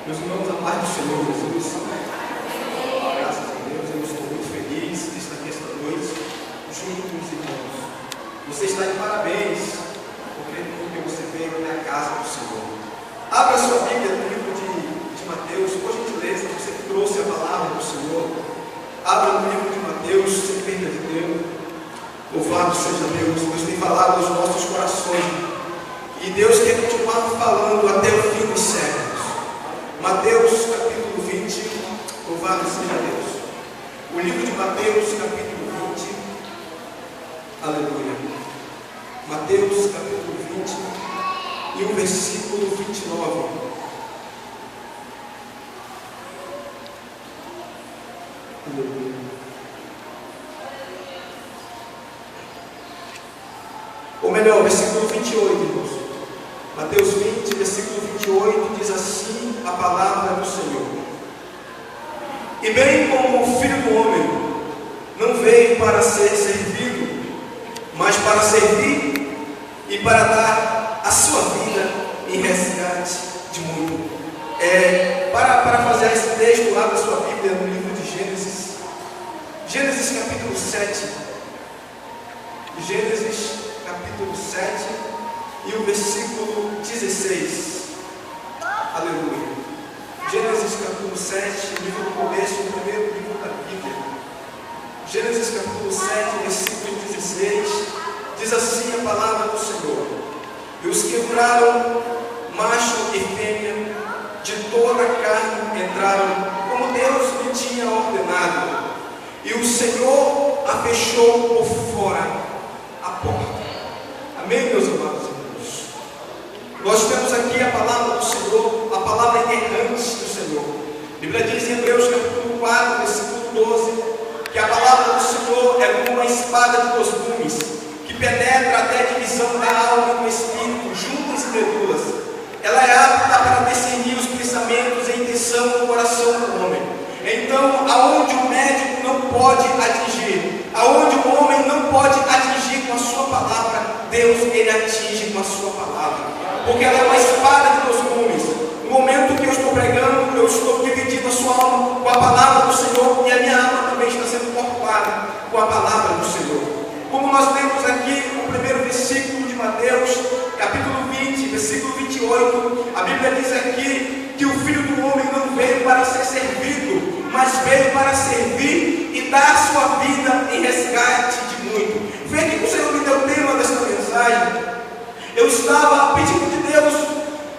Meus irmãos, a paz do Senhor Jesus, graças a Deus, eu estou muito feliz de estar aqui esta noite, junto com os irmãos. Você está de parabéns, porque você veio na casa do Senhor. Abra sua Bíblia no livro de Mateus, por gentileza, você que trouxe a palavra do Senhor. Abra no livro de Mateus, sem perda de Deus. Louvado seja Deus, Deus tem falado aos nossos corações. E Deus quer continuar falando até o fim dos séculos. Mateus capítulo 20, louvado seja Deus. O livro de Mateus capítulo 20, aleluia. Mateus capítulo 20 e o versículo 29. Aleluia. Ou melhor, versículo 28, irmãos. Mateus 20, versículo 28, diz assim a palavra do Senhor: E bem como o Filho do Homem não veio para ser servido, mas para servir e para dar a sua vida em resgate de muito. Para fazer esse texto lá da sua Bíblia, no livro de Gênesis, Gênesis capítulo 7, Gênesis capítulo 7 e o versículo 16. Aleluia. Gênesis capítulo 7, livro do começo, o primeiro livro da Bíblia. Gênesis capítulo 7, versículo 16, diz assim a palavra do Senhor: E os que juraram, macho e fêmea, de toda a carne entraram, como Deus lhe tinha ordenado. E o Senhor a fechou por fora a porta. Amém, meus amados irmãos? Nós temos aqui a palavra do Senhor, a palavra errante do Senhor. A Bíblia diz em Hebreus capítulo 4, versículo 12, que a palavra do Senhor é como uma espada de 2 gumes, que penetra até a divisão da alma e do espírito, juntas e medulas. Ela é apta para discernir os pensamentos e a intenção do coração do homem. Então, aonde o médico não pode atingir, aonde o homem não pode atingir com a sua palavra, Deus, Ele atinge com a sua palavra. Porque ela é uma espada de 2 gumes. No momento que eu estou pregando, eu estou dividindo a sua alma com a palavra do Senhor, e a minha alma também está sendo cortada com a palavra do Senhor. Como nós temos aqui o primeiro versículo de Mateus, capítulo 20, versículo 28, a Bíblia diz aqui que o Filho do Homem não veio para ser servido, mas veio para servir e dar a sua vida em resgate de muito. Foi aqui que o Senhor me deu o tema desta mensagem. Eu estava pedindo de Deus,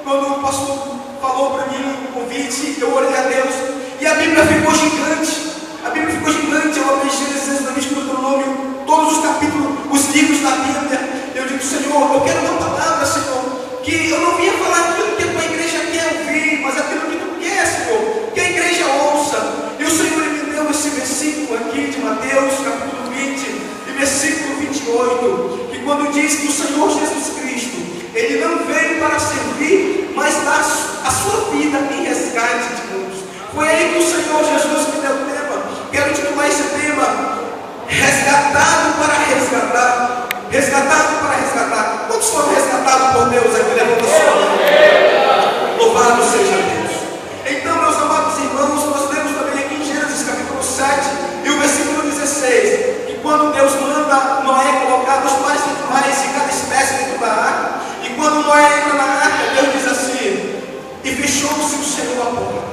quando o pastor falou para mim o convite, eu orei a Deus, e a Bíblia ficou gigante. A Bíblia ficou gigante. Eu abri Gênesis, Levítico, Deuteronômio, todos os capítulos, os livros da Bíblia. Eu digo: Senhor, eu quero uma palavra, Senhor, que eu não vinha falar aquilo que a tua igreja quer ouvir, mas aquilo que tu quer, Senhor, que a igreja ouça. E o Senhor me deu esse versículo aqui de Mateus, capítulo 20, e versículo 28, que quando diz que o Senhor Jesus Cristo, Ele não veio para servir, mas dar a sua vida em resgate de muitos. Foi aí que o Senhor Jesus me deu o tema. Quero titular esse tema: resgatado para resgatar. Resgatado para resgatar. Quantos foram resgatados por Deus aqui? Levanta a sua mão. Louvado seja Deus. Então, meus amados irmãos, nós temos também aqui em Gênesis capítulo 7 e o versículo 16, que quando Deus manda Noé colocar os pares de animais de cada espécie dentro da arca, e quando Noé entra na arca, Deus diz assim: e fechou-se o Senhor a porta.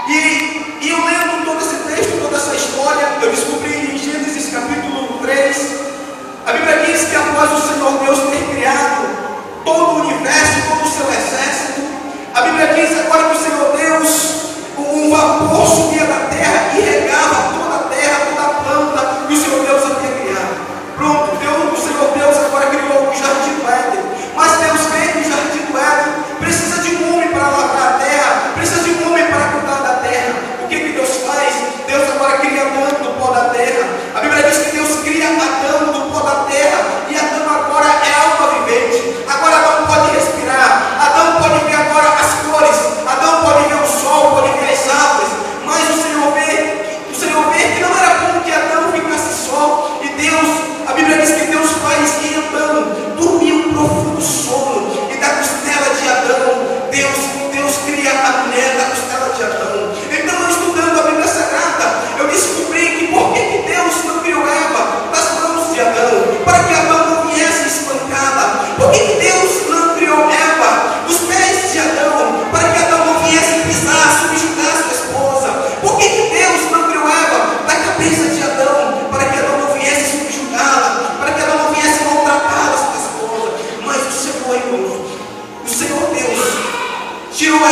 E eu lendo todo esse texto, toda essa história, eu descobri em Gênesis capítulo 3, a Bíblia diz que após o Senhor Deus ter criado todo o universo, todo o seu exército, a Bíblia diz agora que o Senhor Deus, um vapor subia da terra e regava toda a terra, toda a planta que o Senhor Deus havia criado. Pronto, o Senhor Deus agora criou o jardim do Éden. Mas Deus veio no jardim do Éden, precisa de um homem para lavrar a terra, precisa de um homem para cuidar da terra. O que Deus faz? Deus agora cria Adão do pó da terra. A Bíblia diz que Deus cria Adão do pó da terra, e Adão agora é alma vivente. Agora Adão pode respirar, Adão pode ver agora as cores,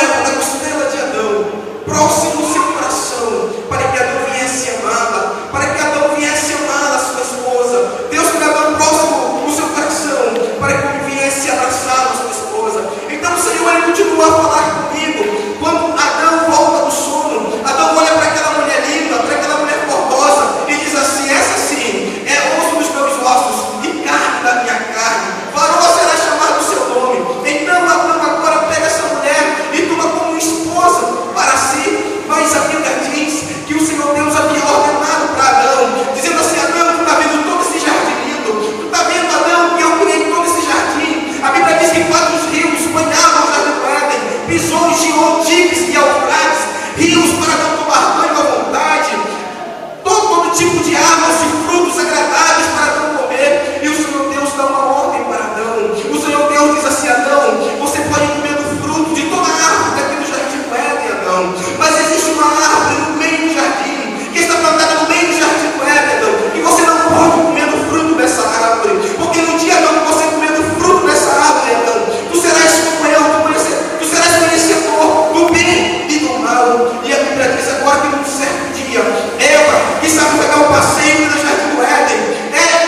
Eva na costela de Adão, próximo ao seu coração, para que Adão viesse amá-la, para que Adão viesse amá-la, sua esposa. Deus tem Adão próximo no seu coração, para que ele viesse abraçá-la, sua esposa. Então o Senhor, ele continua a falar comigo. Quando Adão volta do sono, Adão olha para aquela mulher linda, para aquela mulher formosa, e diz assim: essa sim é osso dos meus ossos e carne da minha carne, varão será chamado o seu nome. Então Adão agora pega essa mulher e toma como esposa para si. Mas a Bíblia diz que o Senhor Deus havia ordenado para Adão, dizendo assim: Adão, tu está vendo todo esse jardim lindo? Tu está vendo, Adão, que eu criei todo esse jardim? A Bíblia diz que 4 rios banhavam o jardim do Éden, pisões de Tigres e Eufrates, rios para Adão tomar banho à vontade, todo tipo de árvores e frutos agradáveis para Adão comer. E o Senhor Deus dá uma ordem para Adão. O Senhor Deus diz assim: Adão, você pode comer do fruto de toda a árvore daqui do jardim do Éden, Adão, mas existe uma árvore no meio do jardim, que está plantada no meio do jardim do Éden, Adão, e você não pode comer do fruto dessa árvore, porque no dia Adão, que você comer do fruto dessa árvore, Adão, tu serás como eu, tu serás conhecedor do bem e do mal. E a Bíblia diz agora que num certo dia, Eva, que sabe pegar o passeio no jardim do Éden,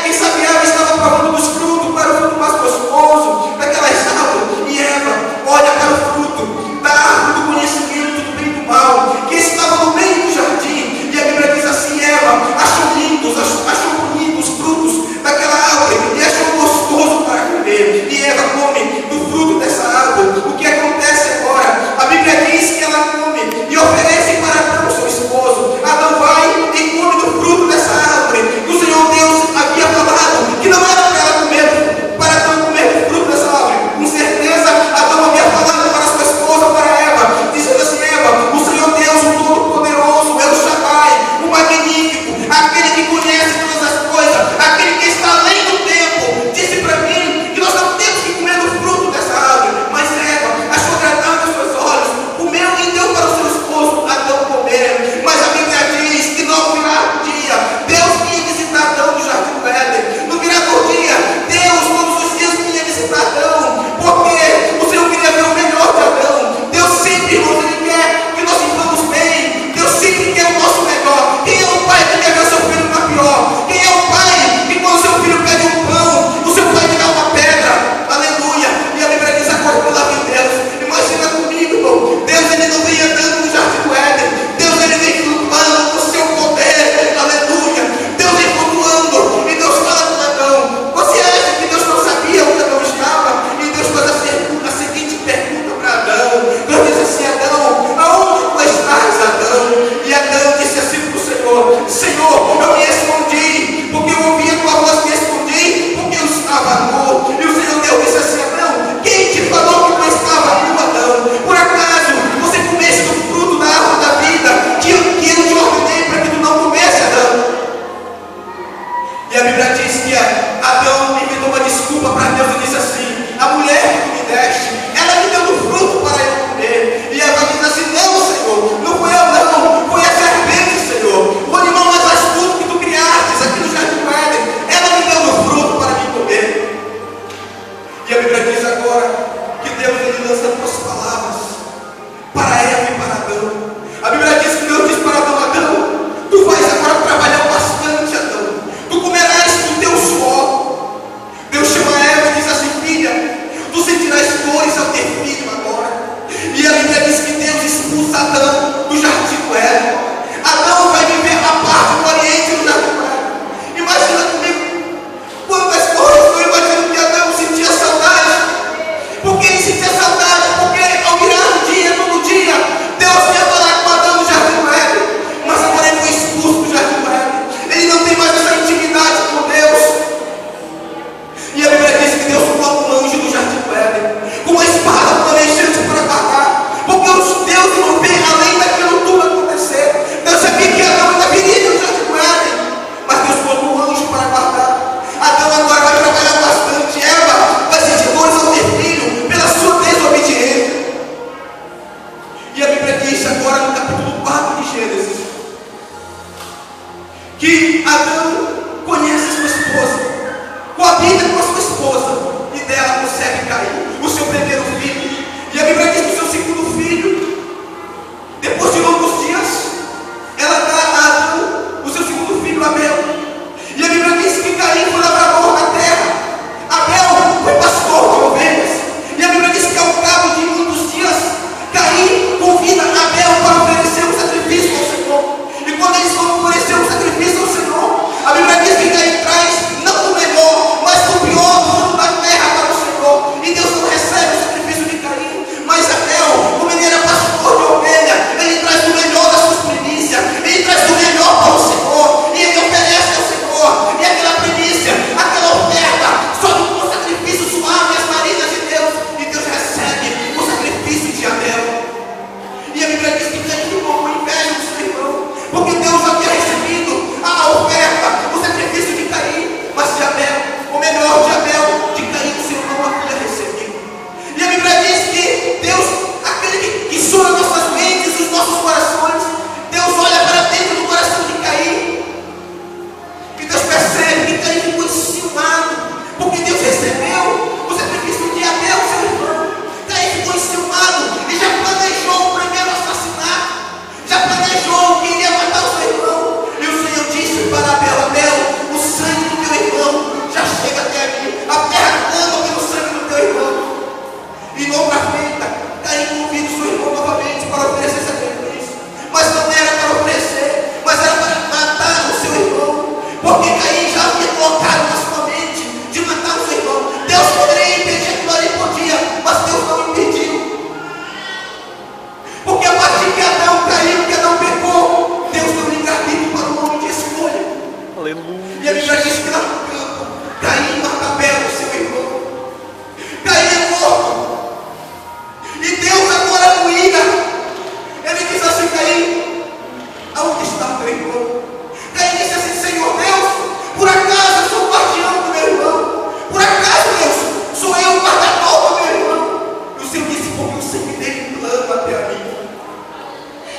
quem sabe Eva estava provando dos frutos, para o fruto mais gostoso daquelas árvores, e Eva olha para o fruto da árvore do conhecimento do bem e do mal, que estava no meio do jardim, e a Bíblia diz assim: Eva achou lindos, achou bonitos os frutos daquela árvore, e achou gostoso para comer, e Eva come do fruto dessa árvore. O que acontece agora? A Bíblia diz que ela come e oferece para Adão, seu esposo. Adão vai e come do fruto dessa árvore, que o Senhor Deus havia falado que não era para ela comer, para Adão comer do fruto dessa árvore. Com certeza Adão havia falado para sua esposa, para Eva, dizendo assim: Eva, o Senhor Deus, o Todo-Poderoso, El Shaddai, o Magnífico, aquele que conhece todas as coisas, aquele que está além do tempo, disse para mim que nós não temos que comer do fruto dessa árvore. Mas Eva achou agradável aos seus olhos, comeu e deu para o seu esposo Adão comer. Mas a Bíblia diz que no virar do dia, Deus vinha visitar Adão no jardim do Éden. No virar do dia, Deus todos os dias vinha visitar Adão, porque o Senhor queria ver o melhor de Adão. Deus sempre, irmãos, Ele quer que nós vivamos bem. Deus sempre quer o nosso melhor. Quem é o pai que quer ver o seu filho na pior? Quem é o pai que quando o seu filho pede um pão, o seu pai lhe dá uma pedra? Aleluia. E a Bíblia diz agora pela vida de Deus. Imagina comigo, irmão. Deus, Ele não vem andando no jardim do Éden. Deus, Ele vem flutuando no seu poder. Aleluia. Deus vem flutuando. E Deus fala com Adão: você acha que Deus não sabia onde Adão estava? E Deus faz a seguinte pergunta para Adão. Deus diz assim: Adão, aonde tu estás, Adão? E Adão disse assim para o Senhor: Senhor, eu me escondi, porque eu ouvi a tua voz, me escondi, porque eu estava nu. E o Senhor Deus disse assim: Adão, quem te falou que tu estava nu, Adão? Por acaso você comeste do fruto da árvore da vida, que eu te ordenei para que tu não comesse, Adão? E a Bíblia diz que Adão inventou uma desculpa para Deus e disse assim: a mulher que tu me deste, ela me deu do fruto para eu comer. E Eva diz assim: não, Senhor, não foi eu não, foi a serpente, Senhor, o animal mais astuto que tu criastes aqui no jardim do Éden, ela me deu do fruto para me comer. E a Bíblia diz agora que Deus, Ele lança 2 palavras para Eva e para Adão. A Bíblia diz que Deus diz para Adão: Adão, tu vais agora trabalhar bastante, Adão, tu comerás do teu suor. Deus chama Eva e diz assim: filha, tu sentirás dores ao ter filho agora. E a Bíblia diz que Deus expulsa Adão do jardim do Éden. Adão vai viver a parte do Oriente no jardim do Éden. Imagina comigo quantas coisas. Eu imagino que Adão sentia saudade. Porque ele sentia saudade, porque ao virar do dia, todo dia, Deus ia falar com Adão no jardim do Éden. Mas agora ele foi expulso do jardim do Éden. Ele não tem mais essa intimidade com Deus. E a Bíblia diz que Deus coloca um anjo no jardim do Éden, com uma espada planejante para guardar, porque os deuses não veem além daquilo tudo acontecer. Deus sabia que Adão ainda viria no jardim do Éden, mas Deus colocou um anjo para guardar. Adão agora vai trabalhar bastante. Eva vai sentir dores ao ter filho pela sua desobediência. E a Bíblia diz agora no capítulo 4 de Gênesis que Adão conhece sua esposa, coabita com a sua esposa, e dela consegue cair o seu primeiro filho. E a Bíblia diz que o seu segundo filho Aleluia. E a Bíblia diz que lá no campo, Caim mata Abel, seu irmão. Caim é morto. E Deus agora no ira, ele diz assim: Caim, aonde está o teu irmão? Caim disse assim: Senhor Deus, por acaso eu sou o guardião do meu irmão? Por acaso, Deus, sou eu o guardador do meu irmão? E o Senhor disse: porque o sangue dele clama até a mim.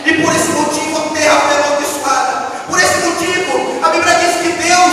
E por esse motivo a terra foi amaldiçoada. Por esse motivo a Bíblia diz que Deus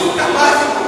sou capaz de